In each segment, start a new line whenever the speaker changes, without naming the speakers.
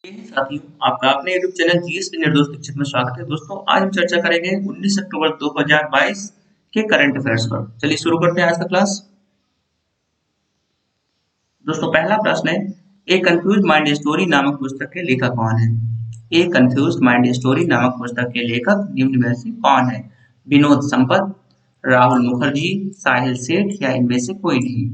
साथियों, आपका अपने यूट्यूब चैनल जीएस के निर्दोष शिक्षक में स्वागत है। दोस्तों, आज हम चर्चा करेंगे 19 अक्टूबर 2022 के करंट अफेयर्स पर। चलिए शुरू करते हैं आज का क्लास। दोस्तों, पहला प्रश्न है, ए कंफ्यूज माइंड स्टोरी नामक पुस्तक के लेखक कौन है? ए कंफ्यूज माइंड स्टोरी नामक पुस्तक के लेखक निम्न में से कौन है? विनोद संपत, राहुल मुखर्जी, साहिल सेठ या इनमें से कोई नहीं?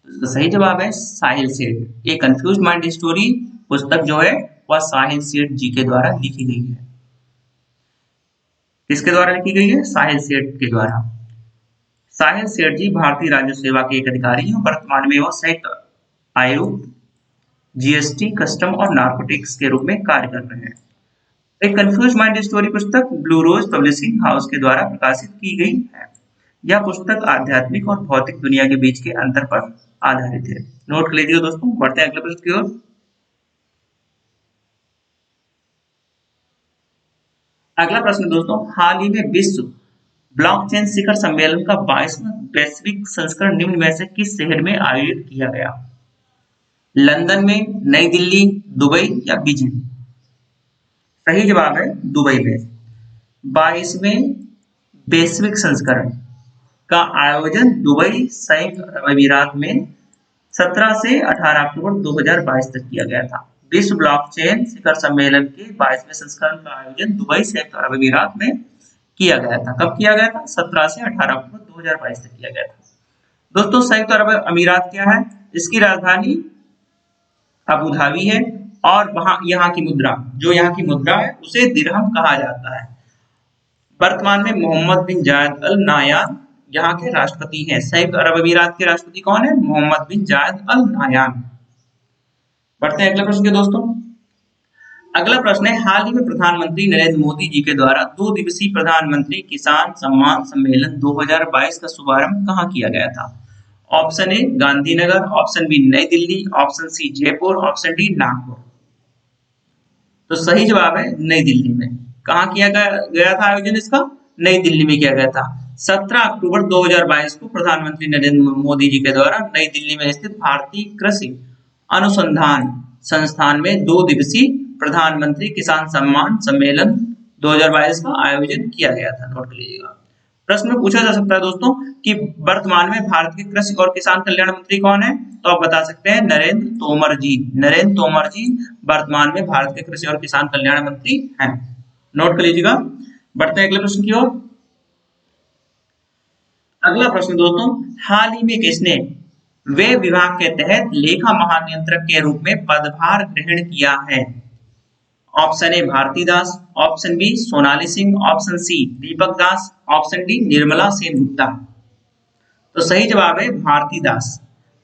तो सही जवाब है साहिल सेठ। ये कंफ्यूज माइंड स्टोरी पुस्तक जो है वह साहिल सेठ जी के द्वारा लिखी गई है। किसके द्वारा लिखी गई है? साहिल सेठ के द्वारा। साहिल सेठ जी भारतीय राजस्व सेवा के एक अधिकारी हैं। वर्तमान में वह संयुक्त आयुक्त जीएसटी, कस्टम और नार्कोटिक्स के रूप में कार्य कर रहे हैं। एक कंफ्यूज माइंड स्टोरी पुस्तक ब्लू रोज पब्लिशिंग हाउस के द्वारा प्रकाशित की गई है। यह पुस्तक आध्यात्मिक और भौतिक दुनिया के बीच के अंतर पर आधारित है। नोट कर लीजिए दोस्तों। बढ़ते हैं अगले प्रश्न की ओर। अगला प्रश्न दोस्तों, हाल ही में विश्व ब्लॉकचेन शिखर सम्मेलन का 22वां वैश्विक संस्करण निम्न में से किस शहर में आयोजित किया गया? लंदन में, नई दिल्ली, दुबई या बीजिंग? सही जवाब है दुबई में। 22वें वैश्विक संस्करण का आयोजन दुबई संयुक्त अरब अमीरात में 17 से 18 अक्टूबर 2022 तक किया गया था। विश्व ब्लॉकचेन शिखर सम्मेलन के 22वें संस्करण का आयोजन दुबई संयुक्त अरब अमीरात में किया गया था। कब किया गया था? 17 से 18 अक्टूबर 2022 तक किया गया था। दोस्तों, संयुक्त अरब अमीरात क्या है? इसकी राजधानी अबू धाबी है और वहां यहाँ की मुद्रा है उसे दिरहम कहा जाता है। वर्तमान में मोहम्मद बिन जायद अल नायान यहाँ के राष्ट्रपति हैं। संयुक्त अरब अमीरात के राष्ट्रपति कौन है? मोहम्मद बिन जायद अल नायान। बढ़ते हैं अगले प्रश्न के दोस्तों। अगला प्रश्न है, हाल ही में प्रधानमंत्री नरेंद्र मोदी जी के द्वारा 2 दिवसीय प्रधानमंत्री किसान सम्मान सम्मेलन 2022 का शुभारंभ कहाँ किया गया था? Option A Gandhinagar, option B New Delhi, option C Jaipur, option D Nagpur. तो सही जवाब है नई दिल्ली में। कहाँ किया गया था आयोजन इसका? नई दिल्ली में किया गया था। 17 अक्टूबर 2022 को प्रधानमंत्री नरेंद्र मोदी जी के द्वारा नई दिल्ली में स्थित भारतीय कृषि अनुसंधान संस्थान में 2 दिवसीय प्रधानमंत्री किसान सम्मान सम्मेलन 2022 का आयोजन किया गया था। नोट कर लीजिएगा। प्रश्न में पूछा जा सकता है दोस्तों कि वर्तमान में भारत के कृषि और किसान कल्याण मंत्री कौन है? तो आप बता सकते हैं नरेंद्र तोमर जी। नरेंद्र तोमर जी वर्तमान में भारत के कृषि और किसान कल्याण मंत्री हैं। नोट कर लीजिएगा। बढ़ते हैं अगले प्रश्न की ओर। अगला प्रश्न दोस्तों, हाल ही में किसने वे विभाग के तहत लेखा महानियंत्रक के रूप में पदभार ग्रहण किया है? Option A Bharati Das, option B Sonali Singh, option C Deepak Das, option D Nirmala Sen Gupta. तो सही जवाब है भारती दास।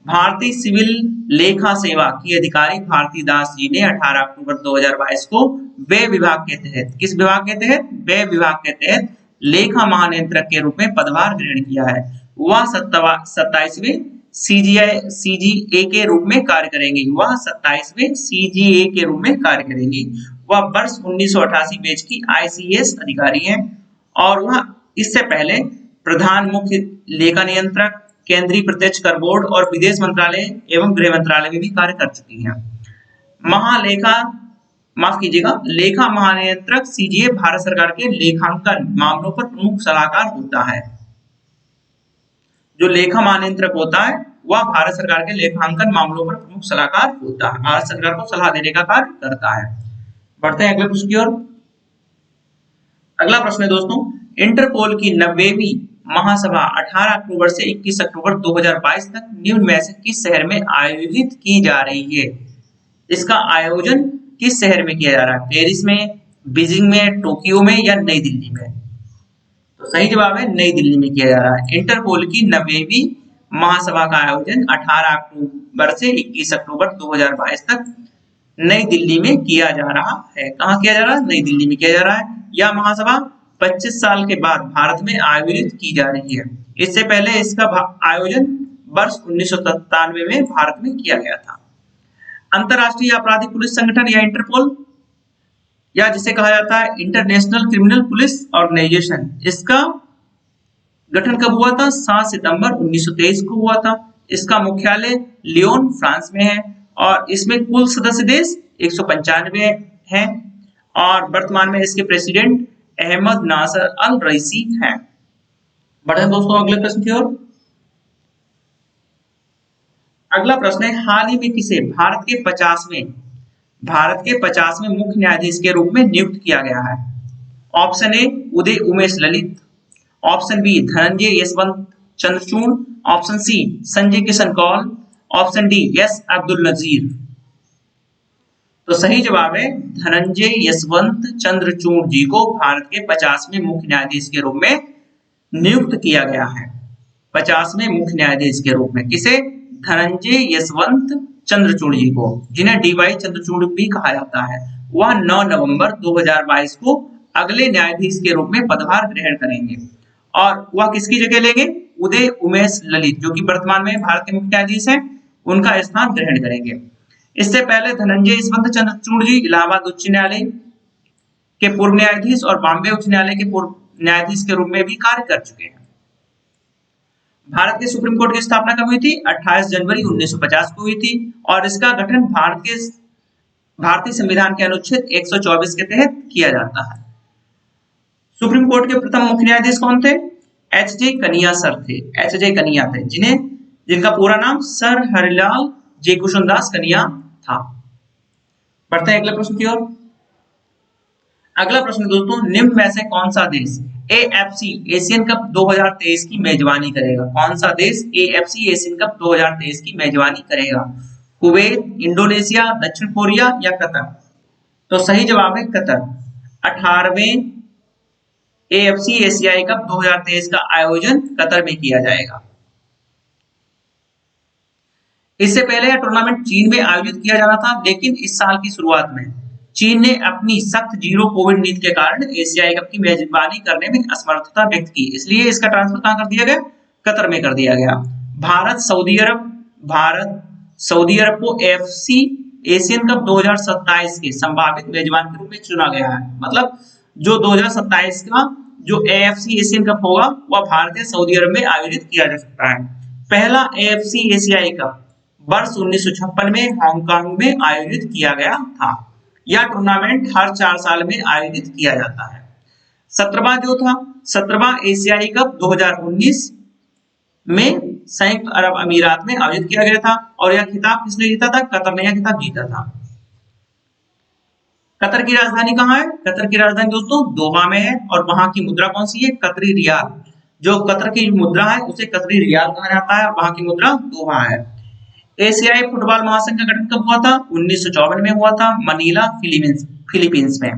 भारतीय सिविल लेखा सेवा की अधिकारी भारती दास जी ने 18 अक्टूबर 2022 को व्यय विभाग के तहत, किस विभाग के तहत? व्यय विभाग के तहत लेखा महानियंत्रक के रूप में पदभार ग्रहण किया है। वह 27वें सीजीए के रूप में कार्य करेंगे। वह 27वें सीजीए के रूप में कार्य करेंगी। वह वर्ष 1988 बैच की आईसीएस अधिकारी हैं और वह इससे पहले प्रधान मुख्य लेखा नियंत्रक, केंद्रीय प्रत्यक्ष कर बोर्ड और विदेश मंत्रालय एवं गृह मंत्रालय में भी कार्य कर चुकी हैं। लेखा महानियंत्रक सीजीए भारत सरकार के लेखांकन मामलों पर प्रमुख सलाहकार होता है। जो लेखा महानियंत्रक होता है वह भारत सरकार के लेखांकन मामलों पर प्रमुख सलाहकार होता है। भारत सरकार को सलाह देने का कार्य करता है। बढ़ते हैं अगले प्रश्न की ओर। अगला प्रश्न है दोस्तों, इंटरपोल की 90वीं महासभा 18 अक्टूबर से 21 अक्टूबर 2022 तक निम्न में से किस शहर में आयोजित की जा रही है? इसका आयोजन किस शहर में किया जा रहा है? पेरिस में, बीजिंग में, टोक्यो में या नई दिल्ली में? तो सही जवाब है नई दिल्ली में किया जा रहा है। इंटरपोल की 90वीं महासभा का आयोजन 18 अक्टूबर से 21 अक्टूबर 2022 तक नई दिल्ली में किया जा रहा है। कहाँ किया जा रहा है? नई दिल्ली में किया जा रहा है। यह महासभा 25 साल के बाद भारत में आयोजित की जा रही है। इससे पहले इसका आयोजन वर्ष 1997 में भारत में किया गया था। अंतरराष्ट्रीय आपराधिक पुलिस संगठन या इंटरपोल, या जिसे कहा जाता है इंटरनेशनल क्रिमिनल पुलिस ऑर्गेनाइजेशन, इसका गठन कब हुआ था? 7 सितंबर 1923 को हुआ था। इसका मुख्यालय लियोन फ्रांस में है और इसमें कुल सदस्य देश 195 हैं और वर्तमान में इसके प्रेसिडेंट अहमद नासर अल रईसी हैं। बढ़े दोस्तों अगले प्रश्न की ओर। अगला प्रश्न है, हाल ही में किसे भारत के 50वें मुख्य न्यायाधीश के रूप में नियुक्त किया गया है? Option A Uday Umesh Lalit, option B Dhananjaya Yeshwant Chandrachud, option C Sanjay Kishan Kaul, option D S Abdul Nazeer. तो सही जवाब है धनंजय यशवंत चंद्रचूड़ जी को भारत के 50वें मुख्य न्यायाधीश के रूप में नियुक्त किया गया है। 50वें मुख्य न्यायाधीश के रूप में किसे? धनंजय यशवंत चंद्रचूड़ जी को, जिन्हें डीवाई चंद्रचूड़ भी कहा जाता है। वह 9 नवंबर 2022 को अगले न्यायाधीश के रूप में पदभार ग्रहण करेंगे और वह किसकी जगह लेंगे? उदय उमेश ललित, जो कि वर्तमान में भारत के मुख्य न्यायाधीश हैं, उनका स्थान ग्रहण करेंगे। इससे पहले धनंजय यशवंत चंद्रचूड़ जी इलाहाबाद उच्च न्यायालय के पूर्व न्यायाधीश और बॉम्बे उच्च न्यायालय के पूर्व न्यायाधीश के रूप में भी कार्य कर चुके हैं। भारत के सुप्रीम कोर्ट की स्थापना कब हुई थी? 28 जनवरी 1950 को हुई थी और इसका गठन भारतीय संविधान के अनुच्छेद 124 के तहत किया जाता है। सुप्रीम कोर्ट के प्रथम मुख्य न्यायाधीश कौन थे? एच जे कनिया सर थे। एच जे कनिया थे, जिनका पूरा नाम सर हरिलाल जे कुशुनदास कनिया था। बढ़ते हैं अगले प्रश्न की ओर। अगला प्रश्न दोस्तों, निम्न में से कौन सा देश एएफसी एशियन कप 2023 की मेजबानी करेगा? कौन सा देश एएफसी एशियन कप 2023 की मेजबानी करेगा? कुवैत, इंडोनेशिया, दक्षिण कोरिया या कतर? तो सही जवाब है कतर। 18वें एएफसी एशियाई कप 2023 का आयोजन कतर में किया जाएगा। इससे पहले यह टूर्नामेंट चीन में आयोजित किया जाना था, लेकिन इस साल की शुरुआत में चीन ने अपनी सख्त जीरो कोविड नीति के कारण एशियाई कप की मेजबानी करने में असमर्थता व्यक्त की, इसलिए इसका ट्रांसफर कहां कर दिया गया? कतर में कर दिया गया। भारत सऊदी अरब को एफसी एशियन कप 2027 के संभावित मेजबान के रूप में चुना गया है। मतलब जो 2027 का जो एएफसी एशियन कप होगा वह भारत या सऊदी अरब में आयोजित किया जा सकता है। पहला एएफसी एशियाई कप वर्ष 1956 में हांगकांग में आयोजित किया गया था। यह टूर्नामेंट हर 4 साल में आयोजित किया जाता है। 17वां एशियाई कप 2019 में संयुक्त अरब अमीरात में आयोजित किया गया था और यह खिताब किसने जीता था? कतर ने यह खिताब जीता था। कतर की राजधानी कहाँ है? कतर की राजधानी दोस्तों दोहा में है और वहां की मुद्रा कौन सी है? कतरी रियाल। जो कतर की मुद्रा है उसे कतरी रियाल कहा जाता है और वहां की मुद्रा दोहा है। एशियाई फुटबॉल महासंघ का गठन कब हुआ था? 1954 में हुआ था, मनीला फिलीपींस में।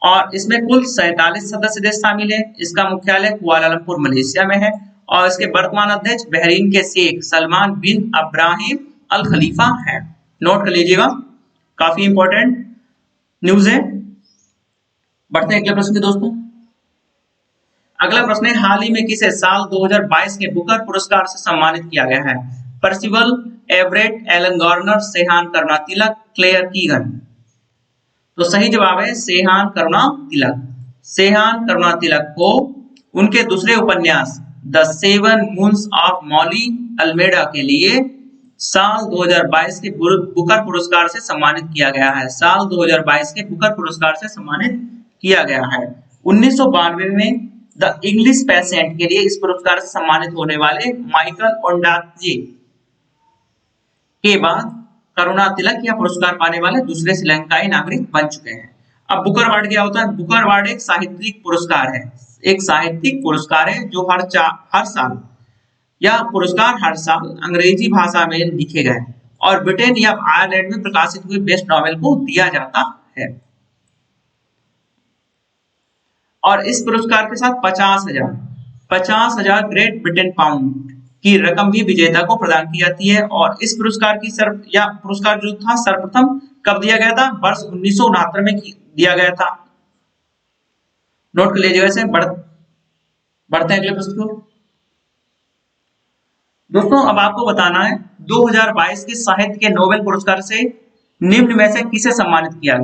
और इसमें कुल 47 सदस्य देश शामिल है। इसका मुख्यालय कुआलालंपुर मलेशिया में है और इसके वर्तमान अध्यक्ष बहरीन के शेख सलमान बिन अब्राहिम अल खलीफा है। नोट कर लीजिएगा, काफी इंपॉर्टेंट न्यूज है। बढ़ते हैं अगले प्रश्न के दोस्तों। अगला प्रश्न है, हाल ही में किसे साल 2022 के बुकर पुरस्कार से सम्मानित किया गया है? पर्सिवल, एवरेट, एलन गॉर्नर, सेहान करुणा तिलक, क्लेयर कीगन? तो सही जवाब है सेहान करुणा तिलक। सेहान करुणा तिलक को उनके दूसरे उपन्यास the 7 moons of Maali Almeida के लिए साल 2022 के बुकर पुरस्कार से सम्मानित किया गया है। साल 2022 के बुकर पुरस्कार से सम्मानित किया गया है। 1992 में द इंग्लिश पेशेंट के लिए इस पुरस्कार से सम्मानित होने वाले माइकल ओंडाचे के बाद करुणा तिलक यह पुरस्कार पाने वाले दूसरे श्रीलंकाई नागरिक बन चुके हैं। अब बुकर अवार्ड क्या होता है? बुकर अवार्ड एक साहित्यिक पुरस्कार है। एक साहित्यिक पुरस्कार है जो हर साल यह पुरस्कार हर साल अंग्रेजी भाषा में लिखे गए और ब्रिटेन या आयरलैंड में प्रकाशित हुए बेस्ट नॉवेल को दिया जाता है। और इस पुरस्कार के साथ 50,000 ग्रेट ब्रिटेन पाउंड की रकम भी विजेता को प्रदान की जाती है। और इस पुरस्कार की पुरस्कार जो था सर्वप्रथम कब दिया गया था? वर्ष 1969 में दिया गया था। नोट कर लीजिएगा इसे। बढ़ते हैं अगले प्रश्न को। दोस्तों अब आपको बताना है 2022 के साहित्य के नोबेल पुरस्कार से निम्न में से किसे सम्मानित किया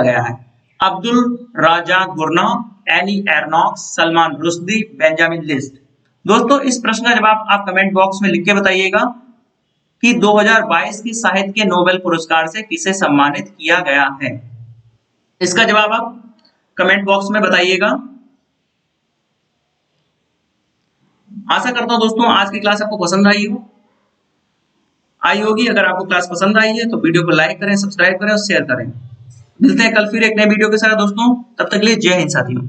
गया है? Abdul Razak Gurnah, Annie Ernaux, Salman Rushdie, Benjamin List? दोस्तों इस प्रश्न का जवाब आप कमेंट बॉक्स में लिख के बताइएगा। कि 2022 की साहित्य के नोबेल पुरस्कार से किसे सम्मानित किया गया है? इसका जवाब आप कमेंट बॉक्स में बताइएगा। आशा करता हूं दोस्तों आज की क्लास आपको पसंद आई होगी। अगर आपको क्लास पसंद आई है तो वीडियो को लाइक करें, सब्सक्राइब करें और शेयर करें। मिलते हैं कल फिर एक नए वीडियो के साथ दोस्तों, तब तक के लिए जय हिंद साथियों।